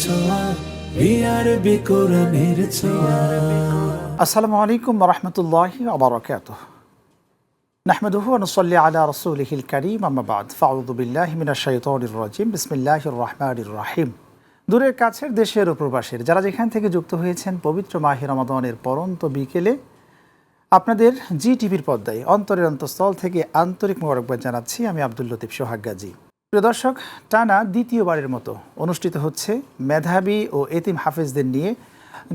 ছোঁয়া বিআরবি কোরআনের ছোঁয়া। আসসালামু আলাইকুম ওয়া রাহমাতুল্লাহি ওয়া বারাকাতুহু। নাহমাদুহু ওয়া নুসাল্লি আলা রাসূলিহিল কারীম, আম্মা বা'দ। ফাআউযু বিল্লাহি মিনাশ শাইতানির রাজীম। বিসমিল্লাহির রাহমানির রাহিম। দূরের কাছের দেশের ও প্রবাসের যারা যেখান থেকে যুক্ত হয়েছেন পবিত্র মাহে রমাদানের পরন্ত বিকেলে আপনাদের জি টিভির পর্দায় অন্তরের অন্তঃস্থল থেকে আন্তরিক মোবারকবাদ জানাচ্ছি। আমি আব্দুল লতিফ সোহাগ গাজী। প্রিয় দর্শক, টানা দ্বিতীয়বারের মতো অনুষ্ঠিত হচ্ছে মেধাবী ও এতিম হাফেজদের নিয়ে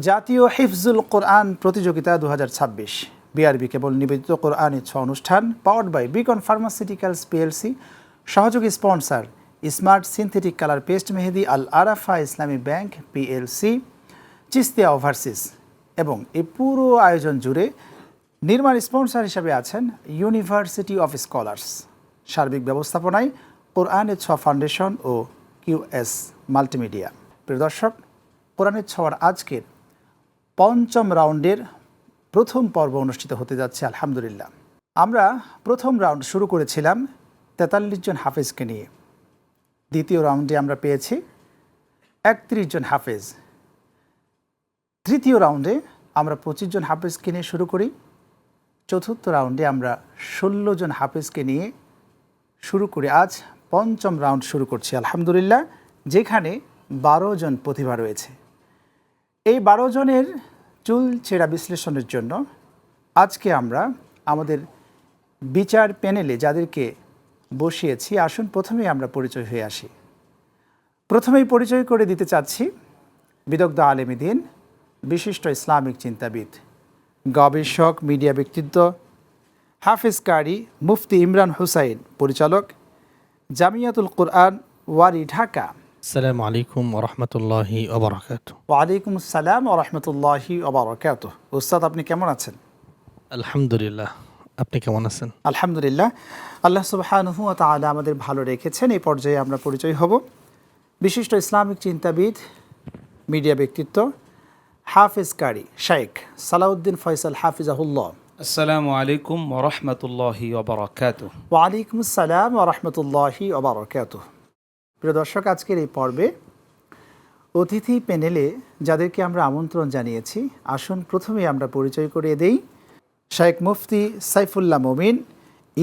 জাতীয় হিফজুল কোরআন প্রতিযোগিতা 2026। বিআরবি কেবল নিবেদিত কোরআনের ছোঁয়া অনুষ্ঠান, পাওয়ার্ড বাই বিকন ফার্মাসিউটিক্যালস পিএলসি, সহযোগী sponsor Smart synthetic colour paste Mehedi, Al Arafah Islami Bank PLC, চিস্তিয়া ওভারসিস এবং এই পুরো আয়োজন জুড়ে নির্মাণ স্পন্সর হিসাবে আছেন ইউনিভার্সিটি অফ স্কলার্স। সার্বিক ব্যবস্থাপনায় কোরআনের ছোঁয়া ফাউন্ডেশন ও কিউএস মাল্টিমিডিয়া। প্রিয় দর্শক, কোরআনের ছোঁয়ার আজকের পঞ্চম রাউন্ডের প্রথম পর্ব অনুষ্ঠিত হতে যাচ্ছে আলহামদুলিল্লাহ। আমরা প্রথম রাউন্ড শুরু করেছিলাম 43 জন হাফেজকে নিয়ে। দ্বিতীয় রাউন্ডে আমরা পেয়েছি 31 জন হাফেজ। তৃতীয় রাউন্ডে আমরা 25 জন হাফেজকে নিয়ে শুরু করি। চতুর্থ রাউন্ডে আমরা 16 জন হাফেজকে নিয়ে শুরু করে আজ পঞ্চম রাউন্ড শুরু করছি আলহামদুলিল্লাহ, যেখানে 12 জন প্রতিভা রয়েছে। এই 12 জনের চুল ছেঁড়া বিশ্লেষণের জন্য আজকে আমরা আমাদের বিচার প্যানেলে যাদেরকে বসিয়েছি, আসুন প্রথমেই আমরা পরিচয় হয়ে আসি। প্রথমেই পরিচয় করে দিতে চাচ্ছি বিদগ্ধ আলেম দ্বীন, বিশিষ্ট ইসলামিক চিন্তাবিদ, গবেষক, মিডিয়া ব্যক্তিত্ব, হাফেজ কারি মুফতি ইমরান হুসাইন, পরিচালক জামিয়াতুল কোরআন ওয়ারি, ঢাকা। আসসালামু আলাইকুম ওয়া রাহমাতুল্লাহি ওয়া বারাকাতুহু। ওয়ালাইকুম আসসালাম ওয়া রাহমাতুল্লাহি ওয়া বারাকাতুহু। উস্তাদ, আপনি কেমন আছেন? আলহামদুলিল্লাহ, আপনি কেমন আছেন? আলহামদুলিল্লাহ, আল্লাহ সুবহানাহু ওয়া তাআলা আমাদের ভালো রেখেছেন। এই পর্যায়ে আমরা পরিচয় হব বিশিষ্ট ইসলামিক চিন্তাবিদ, মিডিয়া ব্যক্তিত্ব, হাফেজ কারি শেখ সালাউদ্দিন ফয়সাল হাফিজাহুল্লাহ। আসসালামু আলাইকুম ওয়া রাহমাতুল্লাহি ওয়া বারাকাতুহু। ওয়ালাইকুম আসসালাম ওয়া রাহমাতুল্লাহি ওয়া বারাকাতুহু। প্রিয় দর্শক, আজকের এই পর্বে অতিথি প্যানেলে যাদেরকে আমরা আমন্ত্রণ জানিয়েছি, আসুন প্রথমে আমরা পরিচয় করিয়ে দেই শেখ মুফতি সাইফুল্লাহ মুমিন,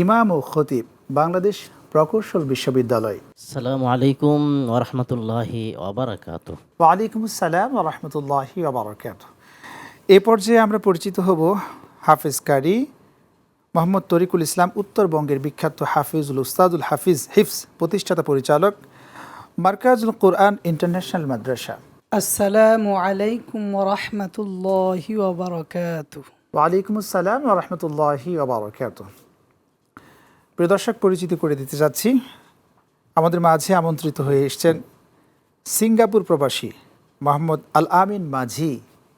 ইমাম ও খতিব, বাংলাদেশ প্রকৌশল বিশ্ববিদ্যালয়। আসসালামু আলাইকুম ওয়া রাহমাতুল্লাহি ওয়া বারাকাতুহু। ওয়ালাইকুম আসসালাম ওয়া রাহমাতুল্লাহি ওয়া বারাকাতুহু। এ পর্যায়ে আমরা পরিচিত হব হাফেজ কারি মোহাম্মদ তরিকুল ইসলাম, উত্তরবঙ্গের বিখ্যাত হাফিজুল উস্তাদুল হাফিজ হিফজ প্রতিষ্ঠাতা পরিচালক, মার্কাজুল কোরআন ইন্টারন্যাশনাল মাদ্রাসা। আসসালামু আলাইকুম ওয়া রাহমাতুল্লাহি ওয়া বারাকাতুহু। ওয়ালাইকুম আসসালাম ওয়া রাহমাতুল্লাহি ওয়া বারাকাতুহু। প্রিয় দর্শক, পরিচিতি করে দিতে যাচ্ছি, আমাদের মাঝে আমন্ত্রিত হয়ে এসেছেন সিঙ্গাপুর প্রবাসী মোহাম্মদ আল আমিন মাঝি।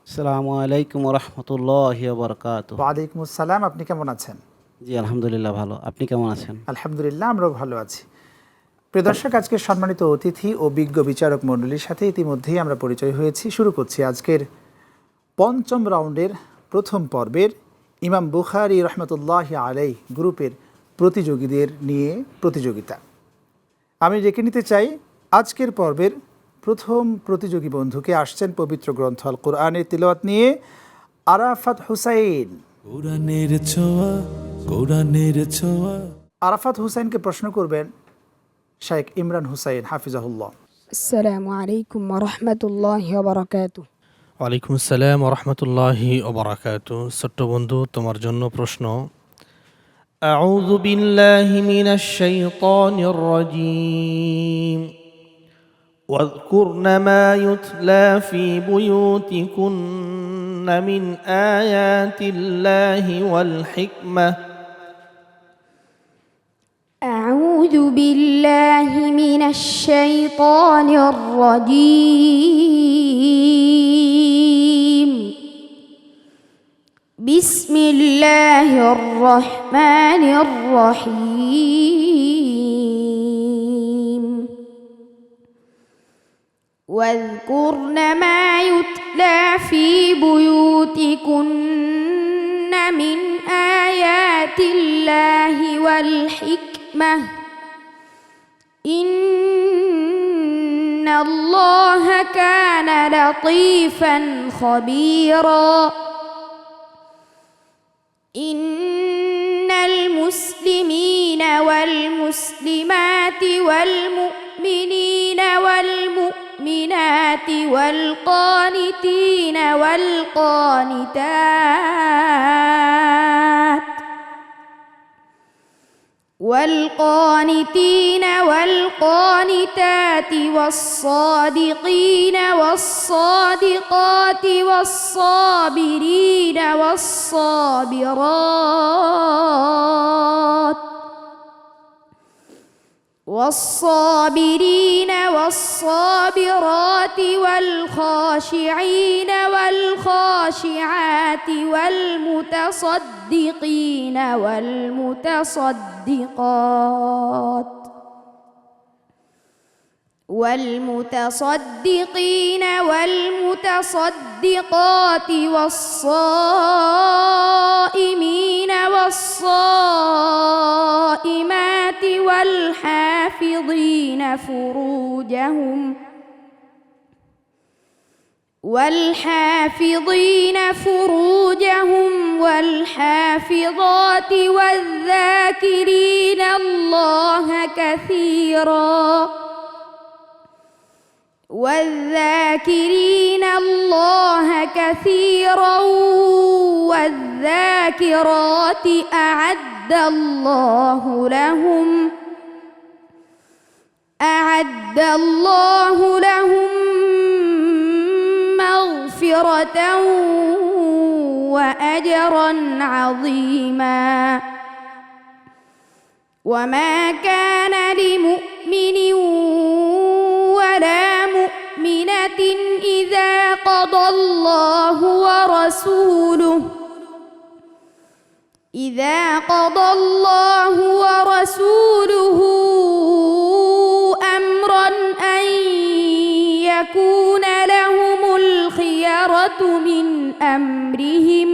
আসসালামু আলাইকুম ওয়া রাহমাতুল্লাহি ওয়া বারাকাতুহু। ওয়ালাইকুম আসসালাম, আপনি কেমন আছেন? জি আলহামদুলিল্লাহ ভালো, আপনি কেমন আছেন? আলহামদুলিল্লাহ, আমরাও ভালো আছি। প্রিয় দর্শক, আজকে সম্মানিত অতিথি ও বিজ্ঞ বিচারক মণ্ডলীর সাথে ইতিমধ্যেই আমরা পরিচয় হয়েছি। শুরু করছি আজকের পঞ্চম রাউন্ডের প্রথম পর্বের ইমাম বুখারী রহমতুল্লাহি আলাইহি গ্রুপের প্রতিযোগীদের নিয়ে প্রতিযোগিতা। আমি ডেকে নিতে চাই আজকের পর্বের প্রথম প্রতিযোগী বন্ধুকে। আসছেন পবিত্র গ্রন্থ আল কোরআনের তিলাওয়াত নিয়ে আরাফাত হুসাইন। কোরআনের ছোঁয়া, কোরআনের ছোঁয়া। আরাফাত হুসাইনকে প্রশ্ন করবেন শেখ ইমরান হুসাইন হাফিজাহুল্লাহ। আসসালামু আলাইকুম ওয়া রাহমাতুল্লাহি ওয়া বারাকাতুহু। ওয়ালাইকুম আসসালাম ওয়া রাহমাতুল্লাহি ওয়া বারাকাতুহু। ছোট্ট বন্ধু, তোমার জন্য প্রশ্ন। আউযু বিল্লাহি মিনাশ শাইতানির রাজীম। ওয়াযকুরনা মা ইউতলা ফি বুয়ুতিকুন্না মিন আয়াতিল্লাহি ওয়াল হিকমাহ। أعوذ بالله من الشيطان الرجيم. بسم الله الرحمن الرحيم. واذكرن ما يتلى في بيوتكن من آيات الله والحكمة إن الله كان لطيفا خبيرا إن المسلمين والمسلمات والمؤمنين والمؤمنات والقانتين والقانتات والصادقين والصادقات والصابرين والصابرات والخاشعين والخاشعات والمتصدقين والمتصدقات والصائمين والصائمات والحافظين فروجهم والحافظات والذاكرين الله كثيرا والذاكرات أعد الله لهم مغفرة وأجرا عظيما وما كان لمؤمن ولا مؤمنة إذا قضى الله ورسوله أمرا أن يكون لهم الخيرة من أمرهم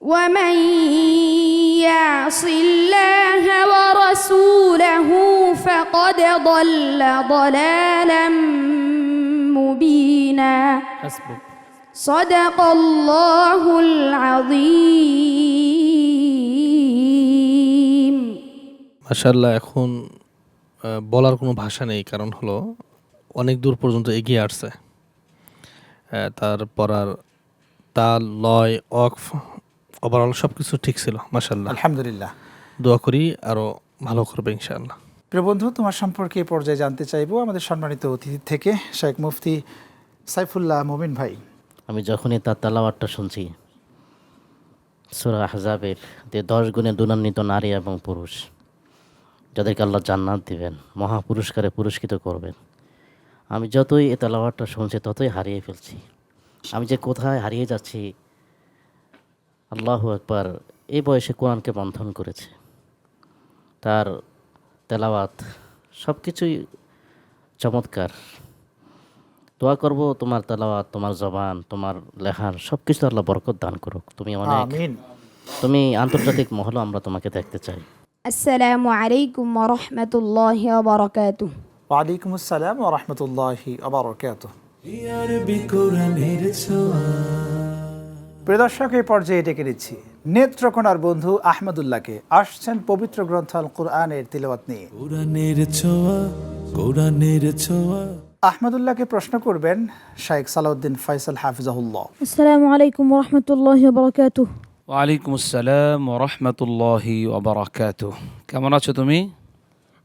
ومن يعص الله ورسوله فقد ضل ضلالا مبينا صدق الله العظيم মাশাআল্লাহ। এখন বলার কোনো ভাষা নেই, কারণ হলো অনেক দূর পর্যন্ত এগিয়ে আসছে। তার পড়ার তাল, লয়, অকফ, ওভারঅল সব কিছু ঠিক ছিল। মাশাআল্লাহ, আলহামদুলিল্লাহ। দোয়া করি আরও ভালো করবে ইনশাআল্লাহ। প্রিয় বন্ধু, তোমার সম্পর্কে এই পর্যায়ে জানতে চাইবো আমাদের সম্মানিত অতিথি থেকে শেখ মুফতি সাইফুল্লাহ মুমিন ভাই। আমি যখনই তার তেলাওয়াতটা শুনছি, সূরা আহজাবের যে 10 গুণে গুণান্বিত নারী এবং পুরুষ যাদেরকে আল্লাহ জান্নাত দিবেন, মহা পুরস্কারে পুরস্কৃত করবেন, আমি যতই এই তেলাওয়াতটা শুনছি ততই হারিয়ে ফেলছি। আমি যে কোথায় হারিয়ে যাচ্ছি। আল্লাহু আকবার। এই বয়সে কোরআনকে বন্ধন করেছে, তার তেলাওয়াত সব কিছুই চমৎকার। দোয়া করব তোমার তেলাওয়াত, তোমার জবান, তোমার লেখার সব কিছু আল্লাহ বরকত দান করুক। তুমি আন্তর্জাতিক মহলে আমরা তোমাকে দেখতে চাই। আসসালামু আলাইকুম ওয়া রাহমাতুল্লাহি ওয়া বারাকাতুহু। ওয়ালাইকুম আসসালাম ওয়া রাহমাতুল্লাহি ওয়া বারাকাতুহু। আরবি কোরআনের ছোঁয়া। প্রিয় দর্শক, এই পর্যায়ে ডেকে নিচ্ছি নেত্রকোনার বন্ধু আহমদুল্লাহকে। আসছেন পবিত্র গ্রন্থ আল কোরআনের তিলাওয়াত নিয়ে। কোরআনের ছোঁয়া। আহমদুল্লাহকে প্রশ্ন করবেন শাইখ সালাউদ্দিন ফয়সাল হাফিজাহুল্লাহ। আসসালামু আলাইকুম ওয়া রাহমাতুল্লাহি ওয়া বারাকাতুহু। ওয়ালাইকুম আসসালাম ওয়া রাহমাতুল্লাহি ওয়া বারাকাতুহু। কেমন আছো তুমি?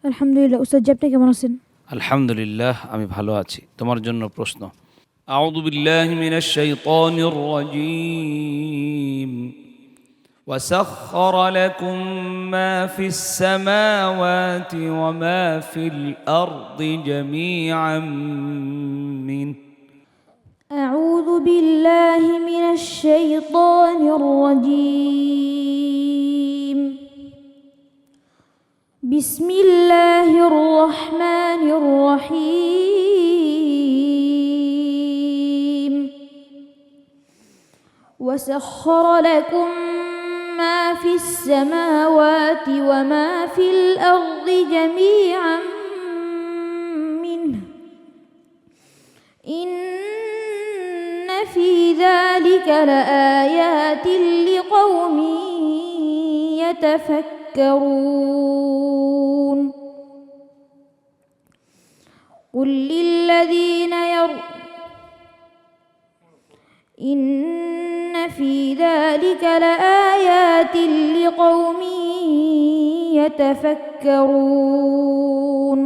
আলহামদুলিল্লাহ। উস্তাদ জি, আপনি কেমন আছেন? আলহামদুলিল্লাহ, আমি ভালো আছি। তোমার জন্য প্রশ্ন। আউযু বিল্লাহি মিনাশ শাইতানির রাজীম। وسخر لكم ما في السماوات وما في الأرض جميعا منه. أعوذ بالله من الشيطان الرجيم. بسم الله الرحمن الرحيم. وسخر لكم ما في السماوات وما في الأرض جميعا منه إن في ذلك لآيات لقوم يتفكرون قل للذين إن في ذلك لآيات لقوم يتفكرون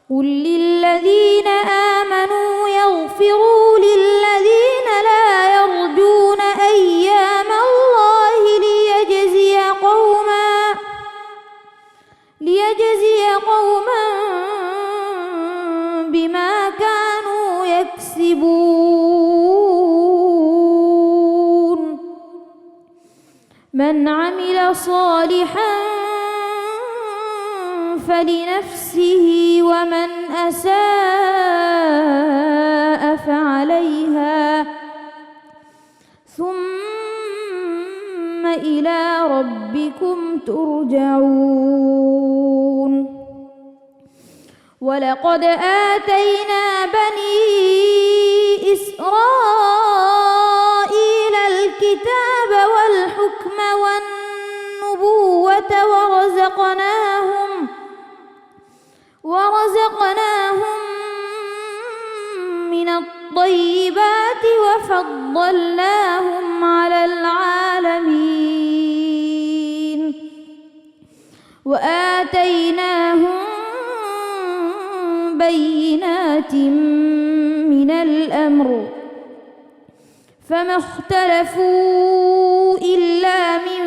قل للذين آمنوا يغفروا للذين لا يرجون أيام الله ليجزي قوما بما كانوا يكسبون من عمل صالحا فلنفسه ومن أساء فعليها ثم إلى ربكم ترجعون ولقد آتينا بني إسرائيل الكتاب والحكم والنبوة ورزقناهم من الطيبات وفضلناهم على العالمين وآتيناهم بينات من الأمر فما اختلفوا إلا من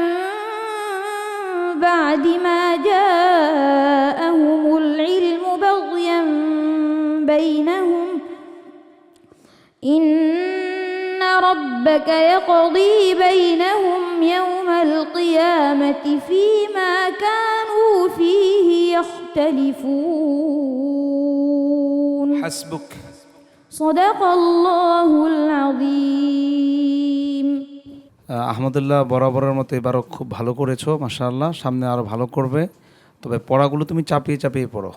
بعد ما جاءهم العلم بغيا بينهم إن ربك يقضي بينهم يوم القيامة فيما كانوا فيه يختلفون حسبك صدق الله العظيم আহমদুল্লাহ, বরাবরের মতো এবারও খুব ভালো করেছো মাশাআল্লাহ। সামনে আরও ভালো করবে। তবে পড়াগুলো তুমি চাপিয়ে চাপিয়ে পড়ো,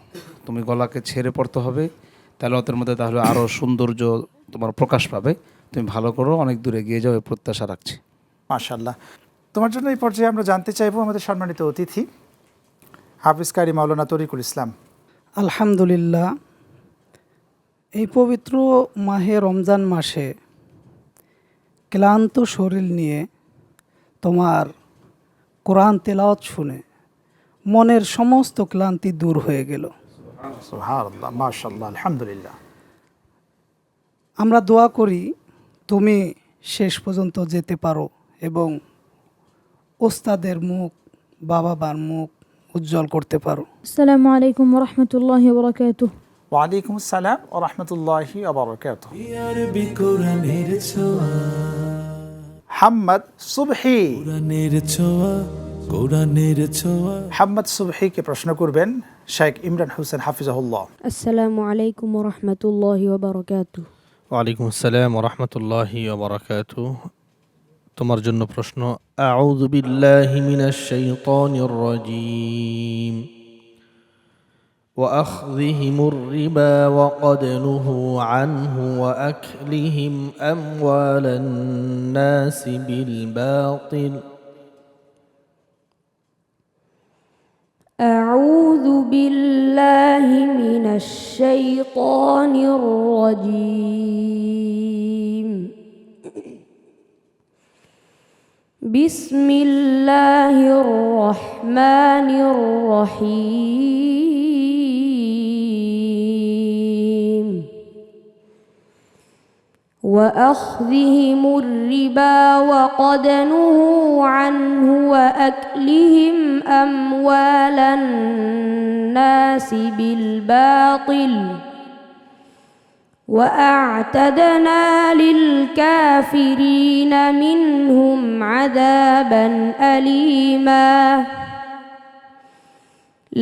তুমি গলাকে ছেড়ে পড়তে হবে, তেলাওয়াতের মধ্যে তাহলে আরও সৌন্দর্য তোমার প্রকাশ পাবে। তুমি ভালো করো, অনেক দূরে এগিয়ে যাও, এই প্রত্যাশা রাখছি। মাশাআল্লাহ। তোমার জন্য এই পর্যায়ে আমরা জানতে চাইবো আমাদের সম্মানিত অতিথি হাফিজ কারি মাওলানা তরিকুল ইসলাম। আলহামদুলিল্লাহ, এই পবিত্র মাহে রমজান মাসে ক্লান্ত শরীর নিয়ে তোমার কোরআন তেলাওয়াত শুনে মনের সমস্ত ক্লান্তি দূর হয়ে গেল। সুবহানাল্লাহ, মাশাআল্লাহ, আলহামদুলিল্লাহ। আমরা দোয়া করি তুমি শেষ পর্যন্ত যেতে পারো এবং ওস্তাদের মুখ, বাবার মুখ উজ্জ্বল করতে পারো। আসসালামু আলাইকুম ওয়া রাহমাতুল্লাহি ওয়া বারাকাতুহু। ওয়া আলাইকুম আসসালাম ওয়া রাহমাতুল্লাহি ওয়া বারাকাতুহু। আরবি কোরআনের ছোঁয়া, হাম্মদ সুবহি। কোরআনের ছোঁয়া, কোরআনের ছোঁয়া। হাম্মদ সুবহিকে প্রশ্ন করবেন শেখ ইমরান হোসেন হাফিজাহুল্লাহ। আসসালামু আলাইকুম ওয়া রাহমাতুল্লাহি ওয়া বারাকাতুহু। ওয়ালাইকুম আসসালাম ওয়া রাহমাতুল্লাহি ওয়া বারাকাতুহু। তোমার জন্য প্রশ্ন। আউযু বিল্লাহি মিনাশ শাইতানির রাজীম। وأخذهم الربا وقد نهوا عنه وأكلهم أموال الناس بالباطل. أعوذ بالله من الشيطان الرجيم. بسم الله الرحمن الرحيم. وأخذهم الربا وقد نهوا عنه وأكلهم أموال الناس بالباطل وأعتدنا للكافرين منهم عذابا أليما.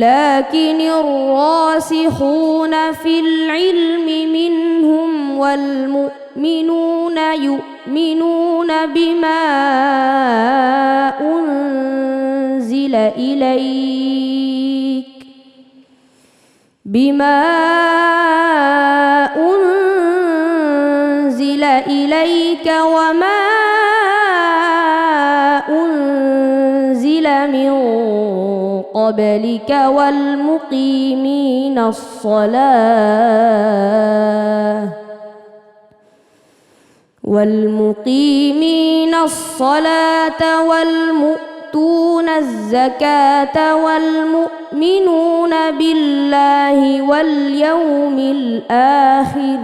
لكن الراسخون في العلم منهم والمؤمنون يؤمنون بما أنزل إليك قبلك وما أنزل من قبلك والمقيمين الصلاة والمؤتون الزكاة والمؤمنون بالله واليوم الآخر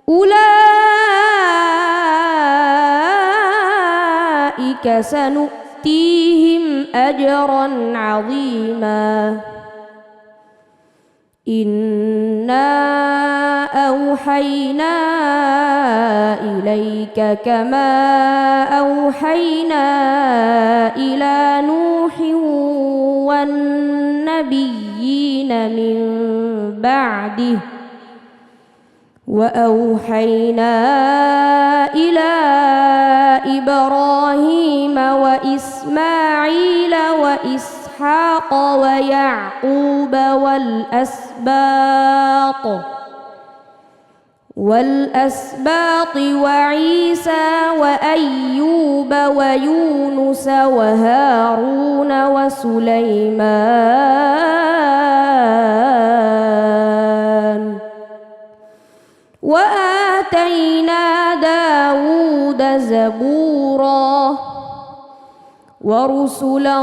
أولئك سنؤتيهم أجرا عظيما إنا أوحينا إليك كما أوحينا إلى نوح والنبيين من بعده وأوحينا إلى إبراهيم وإسماعيل وإسحاق ويعقوب والأسباط وعيسى وأيوب ويونس وهارون وسليمان وآتينا داود زبورا ورسلا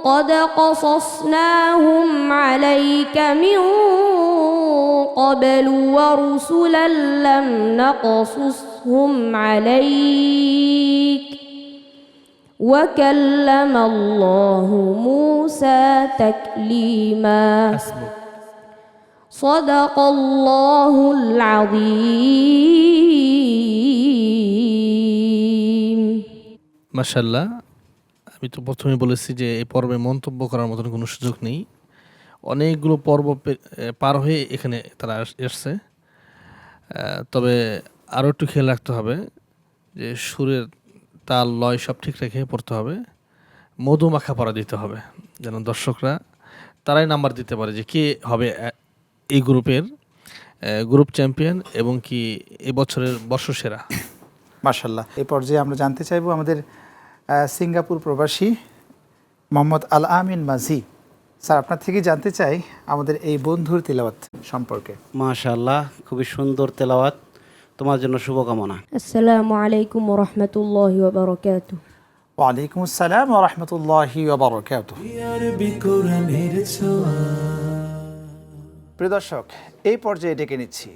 قد قصصناهم عليك من قبل ورسلا لم نقصصهم عليك وكلم الله موسى تكليما صدق الله العظيم মাশাআল্লাহ। আমি তো প্রথমে বলেছি যে এই পর্বে মন্তব্য করার মতন কোনো সুযোগ নেই। অনেকগুলো পর্ব পার হয়ে এখানে তারা এসছে। তবে আরও একটু খেয়াল রাখতে হবে যে সুরের তাল লয় সব ঠিক রেখে পড়তে হবে। মধুমাখা পড়া দিতে হবে যেন দর্শকরা তারাই নাম্বার দিতে পারে যে কে হবে এই গ্রুপের গ্রুপ চ্যাম্পিয়ন এবং কি এবছরের বর্ষসেরা। মাশাল্লাহ। এই পর্যায়ে আমরা জানতে চাইব আমাদের সিঙ্গাপুর প্রবাসী মোহাম্মদ আল আমিন মাঝি স্যার, আপনার থেকে জানতে চাই আমাদের এই বন্ধুর তিলাওয়াত সম্পর্কে। মাশাআল্লাহ, খুবই সুন্দর তেলাওয়াত, তোমার জন্য শুভকামনা। আসসালামু আলাইকুম ওয়া রাহমাতুল্লাহি ওয়া বারাকাতুহু। ওয়া আলাইকুম আসসালাম ওয়া রাহমাতুল্লাহি ওয়া বারাকাতুহু। আরবি কোরআনের ছোঁয়া। প্রিয় দর্শক, এই পর্যায়ে ডেকে নিচ্ছি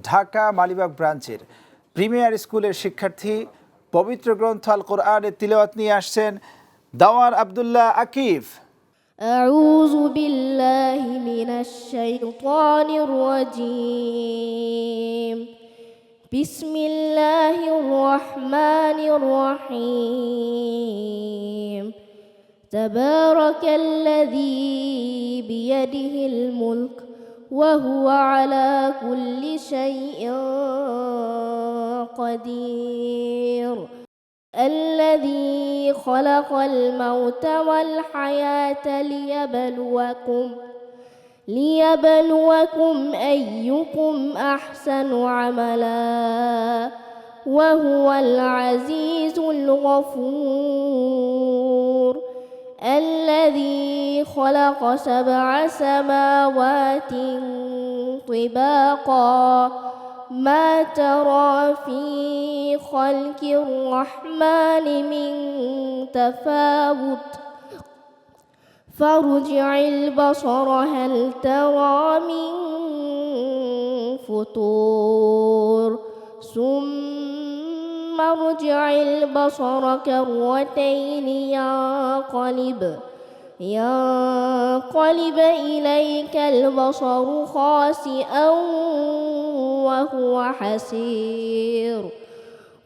ঢাকা মালিবাগ ব্রাঞ্চের প্রিমিয়ার স্কুলের শিক্ষার্থী, পবিত্র গ্রন্থ আল কোরআনের তিলাওয়াত নিয়ে আসছেন দাওয়ার আব্দুল্লাহ আকিফ। أعوذ بالله من الشيطان الرجيم بسم الله الرحمن الرحيم تبارك الذي بيده الملك وهو على كل شيء قدير الذي خلق الموت والحياة ليبلوكم أيكم أحسن عملا وهو العزيز الغفور الذي خلق 7 سماوات طباقا ما ترى في خلق الرحمن من تفاوت فارجع البصر هل ترى من فطور ثم ارجع البصر كرتين ينقلب إليك البصر خاسئا وهو حسير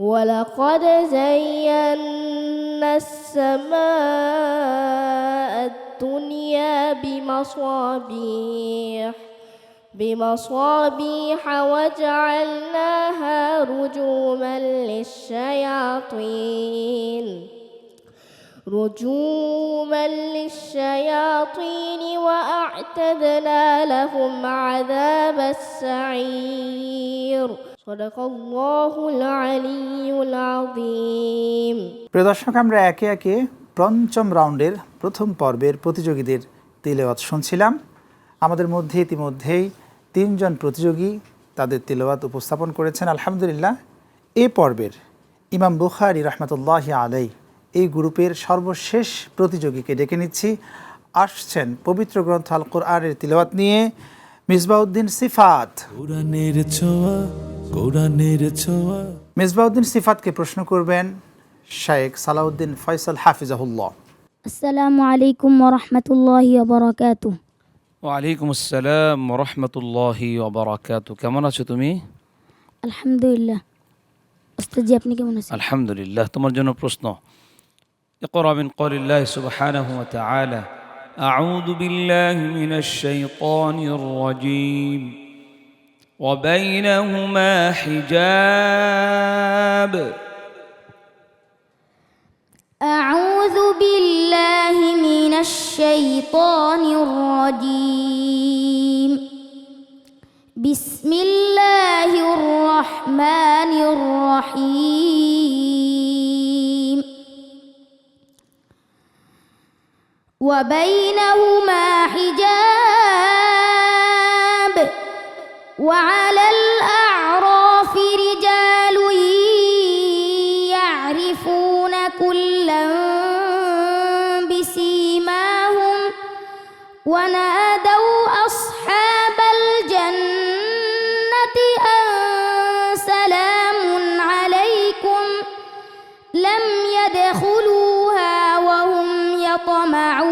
ولقد زينا السماء الدنيا بمصابيح وجعلناها رجوما للشياطين رجوما للشياطين وأعتدنا لهم عذاب السعير صدق الله العلي العظيم। প্রিয় দর্শক, আমরা একে একে পঞ্চম রাউন্ডের প্রথম পর্বের প্রতিযোগীদের তিলাওয়াত শুনছিলাম। আমাদের মধ্যে ইতিমধ্যেই 3 জন প্রতিযোগী তাদের তিলাওয়াত উপস্থাপন করেছেন। আলহামদুলিল্লাহ, এই পর্বের ইমাম বুখারী রাহমাতুল্লাহি আলাইহি এই গ্রুপের সর্বশেষ প্রতিযোগীকে ডেকে নিচ্ছি। আসছেন পবিত্র গ্রন্থ আল কোরআনের তিলাওয়াত নিয়ে মিসবাউদ্দিন সিফাত। কোরআনের ছোঁয়া, কোরআনের ছোঁয়া। মিসবাউদ্দিন সিফাতকে প্রশ্ন করবেন শায়েখ সালাউদ্দিন ফয়সাল হাফিজাহুল্লাহ। আসসালামু আলাইকুম ওয়া রাহমাতুল্লাহি ওয়া বারাকাতুহু। ওয়ালাইকুম আসসালাম রহমতুল্লাহি ওবরাকাতু। কেমন আছো তুমি? আলহামদুলিল্লাহ। ওস্তাদ, আপনি কেমন আছেন? আলহামদুলিল্লাহ। তোমার জন্য প্রশ্ন। ইকরা মিন কওলিল্লাহি সুবহানাহু ওয়া তাআলা আউযু বিল্লাহি মিনাশ শাইতানির রাজীম ওয়া বাইনাহুমা হিজাব। أعوذ بالله من الشيطان الرجيم بسم الله الرحمن الرحيم وبينهما حجاب وعلى الأعراف رجال يعرفون كلا بسيماهم ونادوا أصحاب الجنة أن سلام عليكم لم يدخلوها وهم يطمعون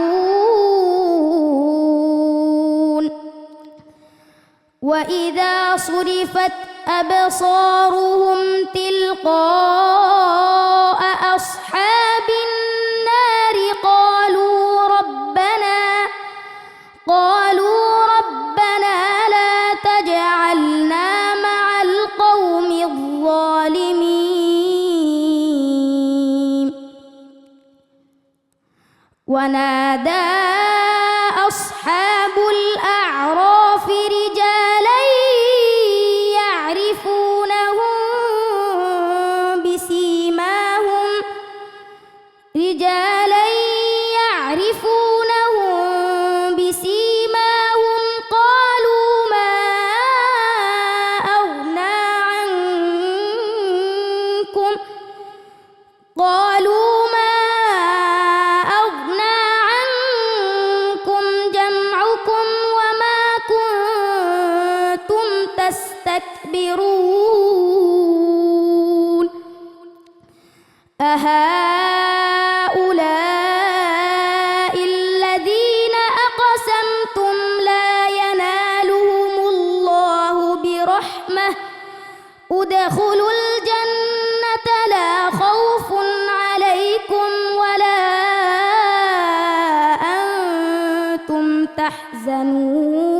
وإذا صرفت أبصارهم تلقاء أصحاب النار قالوا ربنا لا تجعلنا مع القوم الظالمين ونادى أصحاب الأعراف رجالا يعرفونهم بسيماهم قالوا ما أغنى عنكم جمعكم وما كنتم تستكبرون أهؤلاء الذين أقسمتم لا ينالهم الله برحمة ادخلوا الجنة لا خوف عليكم ولا أنتم تحزنون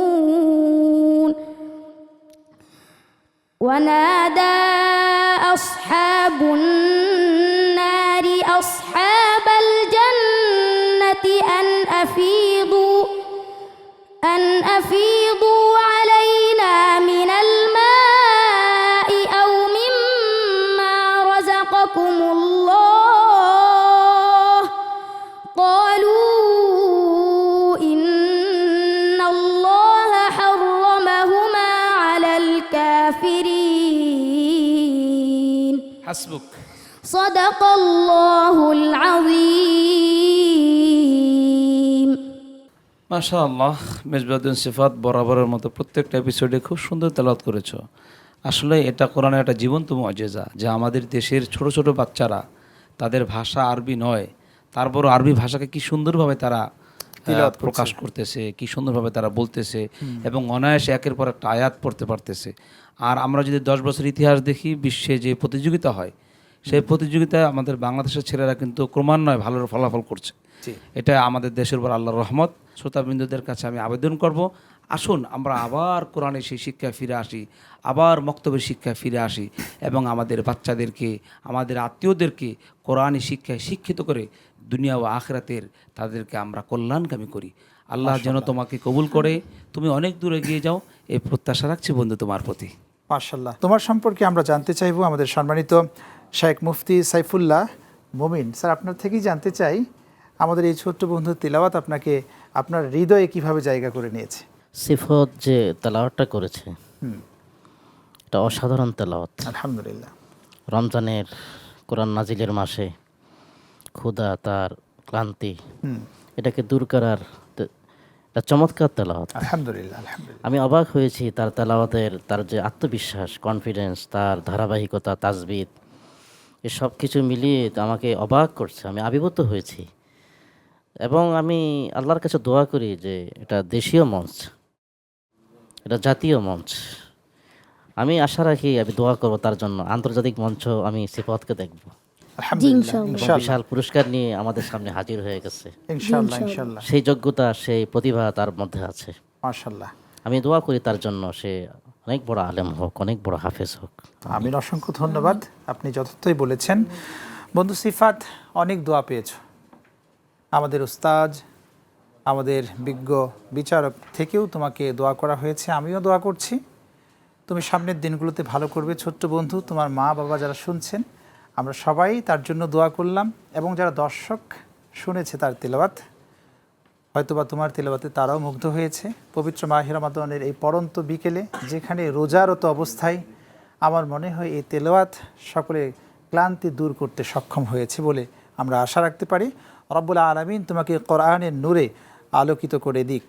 ونادى أصحاب النار أصحاب الجنة أن أفيضوا علينا من الماء أو مما رزقكم الله قالوا إن الله حرمهما على الكافرين হাসবুক। صدق الله العظيم। মাশাআল্লাহ, মিসবাউদ্দিন সিফাত বরাবরের মতো প্রত্যেকটা এপিসোডে খুব সুন্দর তেলাওয়াত করেছো। আসলে এটা কোরআনের একটা জীবন্ত মুআজিজা, যে আমাদের দেশের ছোট ছোট বাচ্চারা, তাদের ভাষা আরবি নয়, তারপরও আরবি ভাষাকে কি সুন্দরভাবে তারা প্রকাশ করতেছে, কি সুন্দরভাবে তারা বলতেছে এবং অনায়াসে একের পর একটা আয়াত পড়তে পারতেছে। আর আমরা যদি 10 বছর ইতিহাস দেখি, বিশ্বে যে প্রতিযোগিতা হয়, সেই প্রতিযোগিতায় আমাদের বাংলাদেশের ছেলেরা কিন্তু ক্রমান্বয়ে ভালো ফলাফল করছে। এটা আমাদের দেশের উপর আল্লাহর রহমত। শ্রোতাবৃন্দদের কাছে আমি আবেদন করব, আসুন আমরা আবার কোরআনের সেই শিক্ষায় ফিরে আসি, আবার মক্তবের শিক্ষায় ফিরে আসি এবং আমাদের বাচ্চাদেরকে, আমাদের আত্মীয়দেরকে কোরআনী শিক্ষায় শিক্ষিত করে দুনিয়া ও আখিরাতের তাদেরকে আমরা কল্যাণকামী করি। আল্লাহ যেন তোমাকে কবুল করে তুমি অনেক দূর এগিয়ে যাও, এই প্রত্যাশা রাখছি বন্ধু তোমার প্রতি। মাশাআল্লাহ। তোমার সম্পর্কে আমরা জানতে চাইবো আমাদের সম্মানিত শেখ মুফতি সাইফুল্লাহ মোমিন স্যার, আপনার থেকেই জানতে চাই আমাদের এই ছোট্ট বন্ধু তিলাওয়াত আপনাকে আপনার হৃদয়ে কিভাবে জায়গা করে নিয়েছে? সিফত যে তেলাওয়াতটা করেছে এটা অসাধারণ তেলাওয়াত। আলহামদুলিল্লাহ। রমজানের কোরআন নাজিলের মাসে ক্ষুধা, তার ক্লান্তি এটাকে দূর করার একটা চমৎকার তেলাওয়াত। আলহামদুলিল্লাহ। আলহামদুলিল্লাহ। আমি অবাক হয়েছি তার তেলাওয়াতের, তার যে আত্মবিশ্বাস, কনফিডেন্স, তার ধারাবাহিকতা, তাজবিদ, এ সব কিছু মিলিয়ে আমাকে অবাক করছে। আমি আবির্ভূত হয়েছি এবং আমি আল্লাহর কাছে দোয়া করি যে এটা দেশীয় মঞ্চ, এটা জাতীয় মঞ্চ। আমি আশা রাখি, আমি দোয়া করব তার জন্য আন্তর্জাতিক মঞ্চ আমি সিফাতকে দেখব। আলহামদুলিল্লাহ। এবং ইনশাআল্লাহ। বিশাল পুরস্কার নিয়ে আমাদের সামনে হাজির হয়ে গেছে। ইনশাআল্লাহ। ইনশাআল্লাহ। সেই যোগ্যতা, সেই প্রতিভা তার মধ্যে আছে। মাশাআল্লাহ। আমি দোয়া করি তার জন্য সে অনেক বড় আলেম হোক, অনেক বড় হাফেজ হোক। আমির, অসংখ্য ধন্যবাদ, আপনি যথার্থই বলেছেন। বন্ধু সিফাত, অনেক দোয়া পেয়েছ আমাদের উস্তাজ, আমাদের বিজ্ঞ বিচারক থেকেও তোমাকে দোয়া করা হয়েছে। আমিও দোয়া করছি তুমি সামনের দিনগুলোতে ভালো করবে। ছোট্ট বন্ধু, তোমার মা বাবা যারা শুনছেন, আমরা সবাই তার জন্য দোয়া করলাম এবং যারা দর্শক শুনেছে তার তেলাওয়াত, হয়তোবা তোমার তেলাওয়াতে তারাও মুগ্ধ হয়েছে। পবিত্র মাহে রমাদানের এই পড়ন্ত বিকেলে, যেখানে রোজারত অবস্থায়, আমার মনে হয় এই তেলাওয়াত সকলে ক্লান্তি দূর করতে সক্ষম হয়েছে বলে আমরা আশা রাখতে পারি। রব্বুল আলামিন তোমাকে কোরআনের নূরে আলোকিত করে দিক,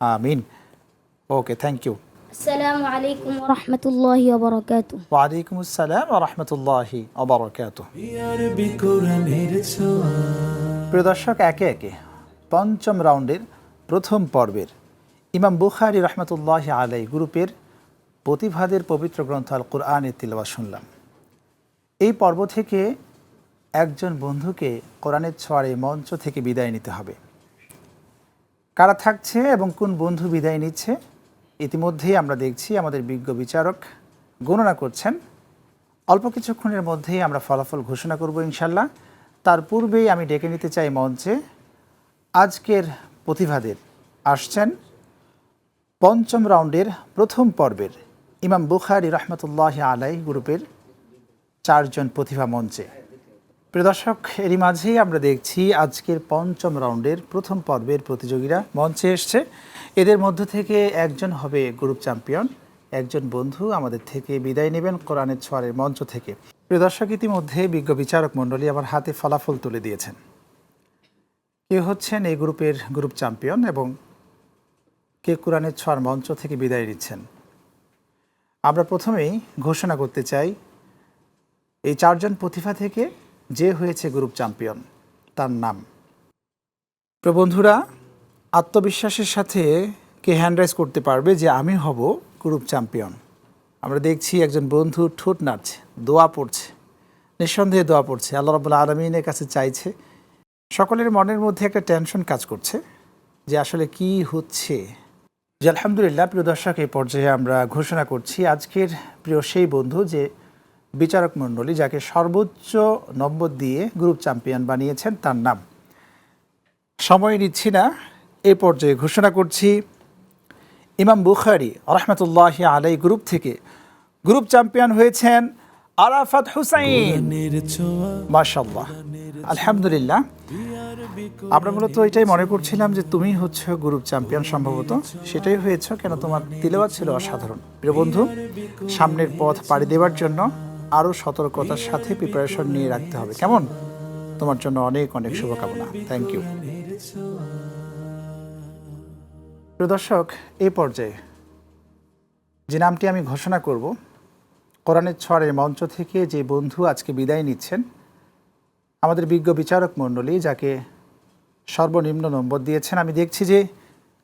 আমিন। ওকে, থ্যাংক ইউ। আসসালামু আলাইকুম ওয়া রাহমাতুল্লাহি ওয়া বারাকাতুহু। ওয়ালাইকুম আসসালাম ওয়া রাহমাতুল্লাহি ওয়া বারাকাতুহু। আরবি কোরআনের ছোঁয়া। প্রিয় দর্শক, একে একে পঞ্চম রাউন্ডের প্রথম পর্বের ইমাম বুখারী রহমতুল্লাহি আলাইহি গ্রুপের প্রতিভাদের পবিত্র গ্রন্থ আল কোরআনের তিলাওয়াত শুনলাম। এই পর্ব থেকে একজন বন্ধুকে কোরআনের ছোঁয়ার এই মঞ্চ থেকে বিদায় নিতে হবে। কারা থাকছে এবং কোন বন্ধু বিদায় নিচ্ছে ইতিমধ্যেই আমরা দেখছি। আমাদের বিজ্ঞ বিচারক গণনা করছেন। অল্প কিছুক্ষণের মধ্যেই আমরা ফলাফল ঘোষণা করব ইনশাল্লাহ। তার পূর্বেই আমি ডেকে নিতে চাই মঞ্চে আজকের প্রতিভাদের। আসছেন পঞ্চম রাউন্ডের প্রথম পর্বের ইমাম বুখারী রহমতুল্লাহি আলাইহি গ্রুপের 4 জন প্রতিভা মঞ্চে। প্রিয় দর্শক, এরই মাঝেই আমরা দেখছি আজকের পঞ্চম রাউন্ডের প্রথম পর্বের প্রতিযোগীরা মঞ্চে এসছে। এদের মধ্য থেকে একজন হবে গ্রুপ চ্যাম্পিয়ন, একজন বন্ধু আমাদের থেকে বিদায় নেবেন কোরআনের ছোঁয়ারের মঞ্চ থেকে। প্রিয় দর্শক, ইতিমধ্যে বিজ্ঞ বিচারক মণ্ডলী আমার হাতে ফলাফল তুলে দিয়েছেন। কে হচ্ছেন এই গ্রুপের গ্রুপ চ্যাম্পিয়ন এবং কে কোরআনের ছোঁয়ার মঞ্চ থেকে বিদায় নিচ্ছেন, আমরা প্রথমেই ঘোষণা করতে চাই এই 4 জন প্রতিভা থেকে যে হয়েছে গ্রুপ চ্যাম্পিয়ন তার নাম। প্রিয় বন্ধুরা, আত্মবিশ্বাসের সাথে কে হ্যান্ড রাইজ করতে পারবে যে আমি হব গ্রুপ চ্যাম্পিয়ন? আমরা দেখছি একজন বন্ধু ঠোঁট নাড়ছে, দোয়া পড়ছে, নিঃসন্দেহে দোয়া পড়ছে, আল্লাহ রাব্বুল আলামিনের কাছে চাইছে। সকলের মনের মধ্যে একটা টেনশন কাজ করছে যে আসলে কি হচ্ছে। যে আলহামদুলিল্লাহ, প্রিয় দর্শক, এই পর্যায়ে আমরা ঘোষণা করছি আজকের প্রিয় সেই বন্ধু যে বিচারক মণ্ডলী যাকে সর্বোচ্চ নম্বর দিয়ে গ্রুপ চ্যাম্পিয়ন বানিয়েছেন তার নাম। সময় নিচ্ছি না, এই পর্যায়ে ঘোষণা করছি ইমাম বুখারী রহমতুল্লাহি আলাইহি গ্রুপ থেকে গ্রুপ চ্যাম্পিয়ন হয়েছেন আরাফাত হুসাইন। মাশাআল্লাহ, আলহামদুলিল্লাহ। আমরা মূলত এটাই মনে করছিলাম যে তুমি হচ্ছে গ্রুপ চ্যাম্পিয়ন, সম্ভবত সেটাই হয়েছ, কেন তোমার তিলাওয়াত ছিল অসাধারণ। প্রিয় বন্ধু, সামনের পথ পাড়ি দেওয়ার জন্য আরও সতর্কতার সাথে প্রিপারেশন নিয়ে রাখতে হবে, কেমন? তোমার জন্য অনেক অনেক শুভকামনা। Thank you. প্রিয় দর্শক, এই পর্যায়ে যে নামটি আমি ঘোষণা করব, কোরআনের ছোঁয়ারের মঞ্চ থেকে যে বন্ধু আজকে বিদায় নিচ্ছেন, আমাদের বিজ্ঞ বিচারক মণ্ডলী যাকে সর্বনিম্ন নম্বর দিয়েছেন। আমি দেখছি যে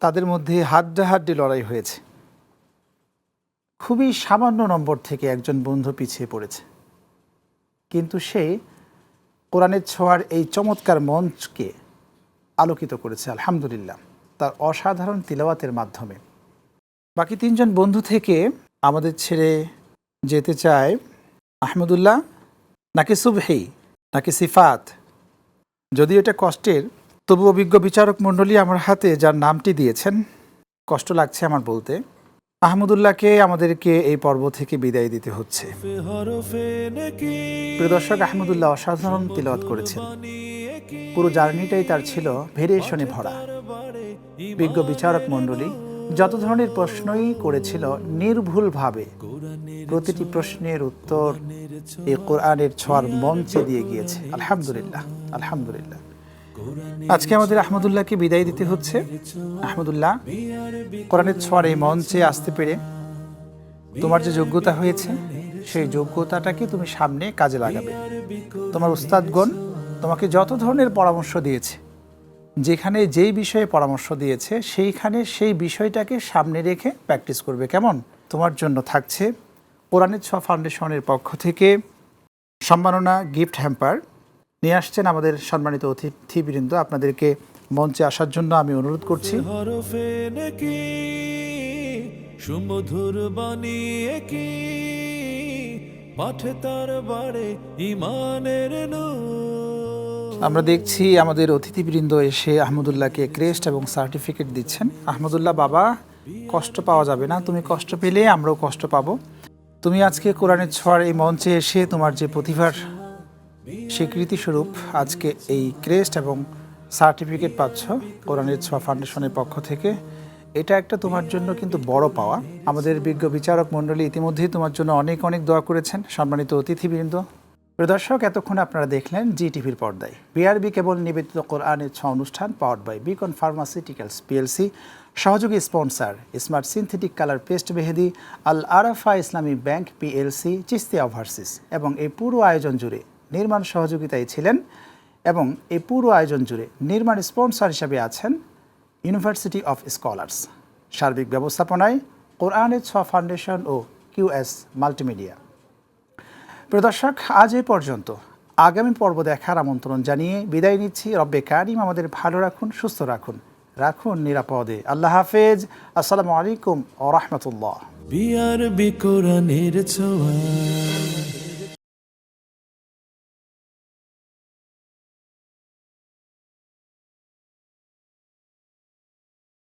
তাদের মধ্যে হাড্ডাহাড্ডি লড়াই হয়েছে। খুবই সামান্য নম্বর থেকে একজন বন্ধু পিছিয়ে পড়েছে, কিন্তু সে কোরআনের ছোঁয়ার এই চমৎকার মঞ্চকে আলোকিত করেছে আলহামদুলিল্লাহ তার অসাধারণ তিলাওয়াতের মাধ্যমে। বাকি তিনজন বন্ধু থেকে আমাদের ছেড়ে যেতে চায় আহমদুল্লাহ নাকি সুবহি নাকি সিফাত। যদি এটা কষ্টের, তবু অভিজ্ঞ বিচারক মণ্ডলী আমার হাতে যার নামটি দিয়েছেন, কষ্ট লাগছে আমার বলতে, আহমদুল্লাহকে আমাদেরকে এই পর্ব থেকে বিদায় দিতে হচ্ছে। প্রিয় দর্শক, আহমদুল্লাহ অসাধারণ তিলাওয়াত করেছেন। পুরো জার্নিটাই তার ছিল ভেরিয়েশনে ভরা। বিজ্ঞ বিচারক মণ্ডলী যত ধরনের প্রশ্নই করেছিল নির্ভুলভাবে প্রতিটি প্রশ্নের উত্তর এই কোরআনের ছোঁয়ার মঞ্চে দিয়ে গিয়েছে। আলহামদুলিল্লাহ, আলহামদুলিল্লাহ। আজকে আমাদের আহমদুল্লাহকে বিদায় দিতে হচ্ছে। আহমদুল্লাহ, কোরআনের ছোঁয়ার এই মঞ্চে আসতে পেরে তোমার যে যোগ্যতা হয়েছে, সেই যোগ্যতাটাকে তুমি সামনে কাজে লাগাবে। তোমার উস্তাদগণ তোমাকে যত ধরনের পরামর্শ দিয়েছে, যেখানে যেই বিষয়ে পরামর্শ দিয়েছে, সেইখানে সেই বিষয়টাকে সামনে রেখে প্র্যাকটিস করবে। কেমন? তোমার জন্য থাকছে কোরআনের ছোঁয়া ফাউন্ডেশনের পক্ষ থেকে সম্মাননা গিফট হ্যাম্পার নিয়ে আসছেন আমাদের সম্মানিত অতিথিবৃন্দ। আপনাদেরকে মঞ্চে আসার জন্য আমি অনুরোধ করছি। সুমধুর বাণী কি পাঠে তার বাড়ে ইমানের নূর। আমরা দেখছি আমাদের অতিথিবৃন্দ এসে আহমদুল্লাহকে ক্রেস্ট এবং সার্টিফিকেট দিচ্ছেন। আহমদুল্লাহ বাবা, কষ্ট পাওয়া যাবে না, তুমি কষ্ট পেলে আমরাও কষ্ট পাবো। তুমি আজকে কোরআনের ছোঁয়ার এই মঞ্চে এসে তোমার যে প্রতিভার স্বীকৃতিস্বরূপ আজকে এই ক্রেস্ট এবং সার্টিফিকেট পাচ্ছ কোরআনের ছোঁয়া ফাউন্ডেশনের পক্ষ থেকে, এটা একটা তোমার জন্য কিন্তু বড় পাওয়া। আমাদের বিজ্ঞ বিচারক মণ্ডলী ইতিমধ্যেই তোমার জন্য অনেক অনেক দোয়া করেছেন। সম্মানিত অতিথিবৃন্দ, দর্শক, এতক্ষণ আপনারা দেখলেন জি টিভির পর্দায় বিআরবি কেবল নিবেদিত কোরআনের ছোঁয়া অনুষ্ঠান পাওয়ার্ড বাই বিকন ফার্মাসিউটিক্যালস পিএলসি, সহযোগী sponsor Smart synthetic colour paste Mehedi, Al Arafah Islami Bank PLC, চিস্তিয়া ওভারসিস। এবং এই পুরো আয়োজন জুড়ে নির্মাণ সহযোগিতায় ছিলেন এবং এই পুরো আয়োজন জুড়ে নির্মাণ স্পন্সর হিসাবে আছেন ইউনিভার্সিটি অফ স্কলার্স। সার্বিক ব্যবস্থাপনায় কোরআনের ছোঁয়া ফাউন্ডেশন ও কিউএস মাল্টিমিডিয়া। প্রিয় দর্শক, আজ এ পর্যন্ত। আগামী পর্ব দেখার আমন্ত্রণ জানিয়ে বিদায় নিচ্ছি। রব্বে কারিম আমাদের ভালো রাখুন, সুস্থ রাখুন, রাখুন নিরাপদে। আল্লাহ হাফেজ। আসসালামু আলাইকুম ওয়া রাহমাতুল্লাহ। বিআরবি কোরআনের ছোঁয়া।